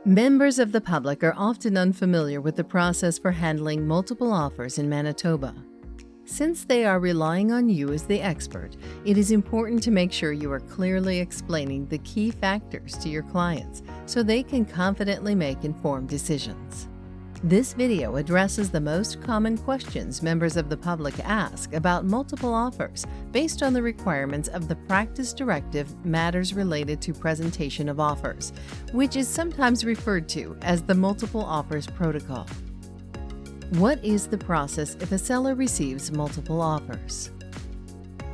Members of the public are often unfamiliar with the process for handling multiple offers in Manitoba. Since they are relying on you as the expert, it is important to make sure you are clearly explaining the key factors to your clients so they can confidently make informed decisions. This video addresses the most common questions members of the public ask about multiple offers based on the requirements of the Practice Directive Matters Related to Presentation of Offers, which is sometimes referred to as the Multiple Offers Protocol. What is the process if a seller receives multiple offers?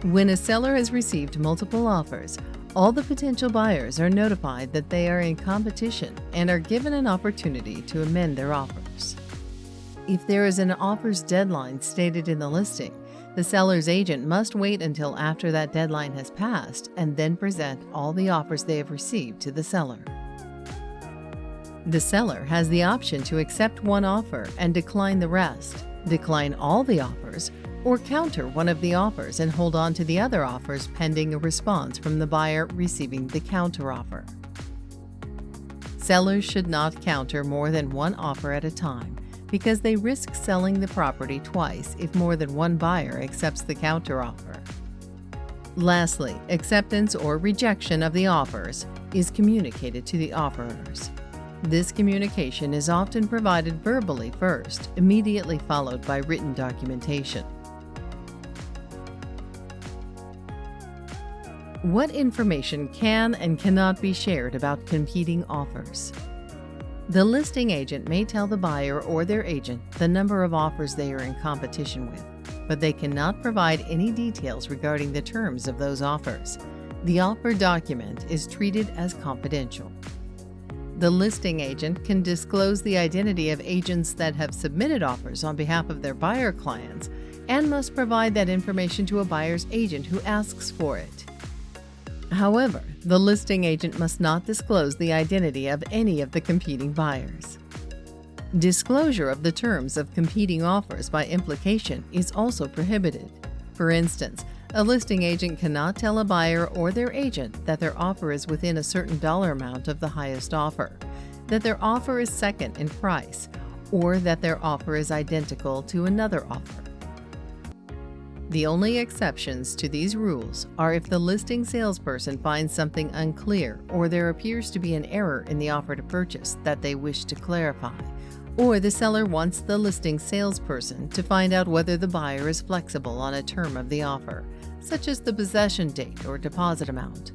When a seller has received multiple offers, all the potential buyers are notified that they are in competition and are given an opportunity to amend their offers. If there is an offers deadline stated in the listing, the seller's agent must wait until after that deadline has passed and then present all the offers they have received to the seller. The seller has the option to accept one offer and decline the rest, decline all the offers, or counter one of the offers and hold on to the other offers pending a response from the buyer receiving the counteroffer. Sellers should not counter more than one offer at a time because they risk selling the property twice if more than one buyer accepts the counteroffer. Lastly, acceptance or rejection of the offers is communicated to the offerors. This communication is often provided verbally first, immediately followed by written documentation. What information can and cannot be shared about competing offers? The listing agent may tell the buyer or their agent the number of offers they are in competition with, but they cannot provide any details regarding the terms of those offers. The offer document is treated as confidential. The listing agent can disclose the identity of agents that have submitted offers on behalf of their buyer clients and must provide that information to a buyer's agent who asks for it. However, the listing agent must not disclose the identity of any of the competing buyers. Disclosure of the terms of competing offers by implication is also prohibited. For instance, a listing agent cannot tell a buyer or their agent that their offer is within a certain dollar amount of the highest offer, that their offer is second in price, or that their offer is identical to another offer. The only exceptions to these rules are if the listing salesperson finds something unclear or there appears to be an error in the offer to purchase that they wish to clarify, or the seller wants the listing salesperson to find out whether the buyer is flexible on a term of the offer, such as the possession date or deposit amount.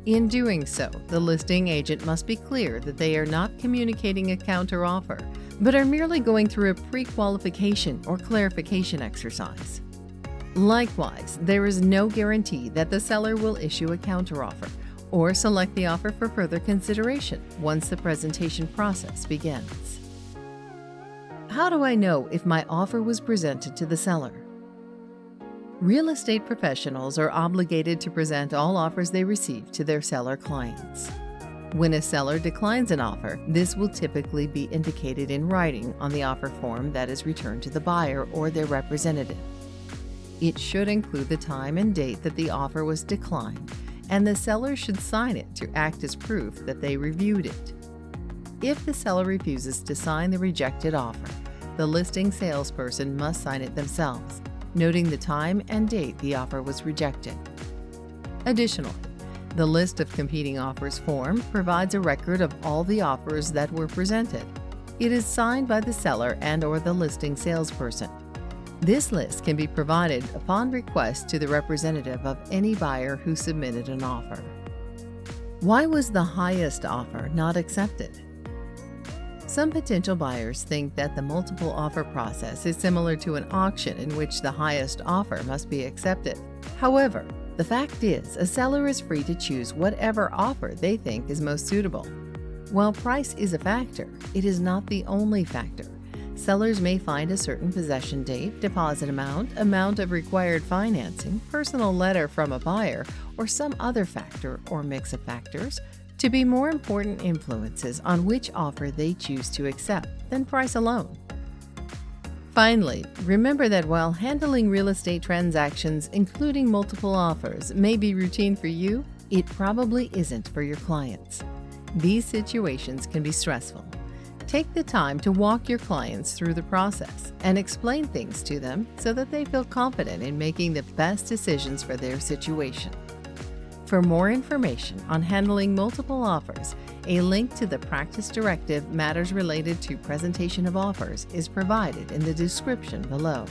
In doing so, the listing agent must be clear that they are not communicating a counteroffer, but are merely going through a pre-qualification or clarification exercise. Likewise, there is no guarantee that the seller will issue a counteroffer or select the offer for further consideration once the presentation process begins. How do I know if my offer was presented to the seller? Real estate professionals are obligated to present all offers they receive to their seller clients. When a seller declines an offer, this will typically be indicated in writing on the offer form that is returned to the buyer or their representative. It should include the time and date that the offer was declined, and the seller should sign it to act as proof that they reviewed it. If the seller refuses to sign the rejected offer, the listing salesperson must sign it themselves, noting the time and date the offer was rejected. Additionally, the list of competing offers form provides a record of all the offers that were presented. It is signed by the seller and/or the listing salesperson. This list can be provided upon request to the representative of any buyer who submitted an offer. Why was the highest offer not accepted? Some potential buyers think that the multiple offer process is similar to an auction in which the highest offer must be accepted. However, the fact is, a seller is free to choose whatever offer they think is most suitable. While price is a factor, it is not the only factor. Sellers may find a certain possession date, deposit amount of required financing, personal letter from a buyer, or some other factor or mix of factors to be more important influences on which offer they choose to accept than price alone. Finally, remember that while handling real estate transactions, including multiple offers, may be routine for you, it probably isn't for your clients. These situations can be stressful. Take the time to walk your clients through the process and explain things to them so that they feel confident in making the best decisions for their situation. For more information on handling multiple offers, a link to the Practice Directive Matters Related to Presentation of Offers is provided in the description below.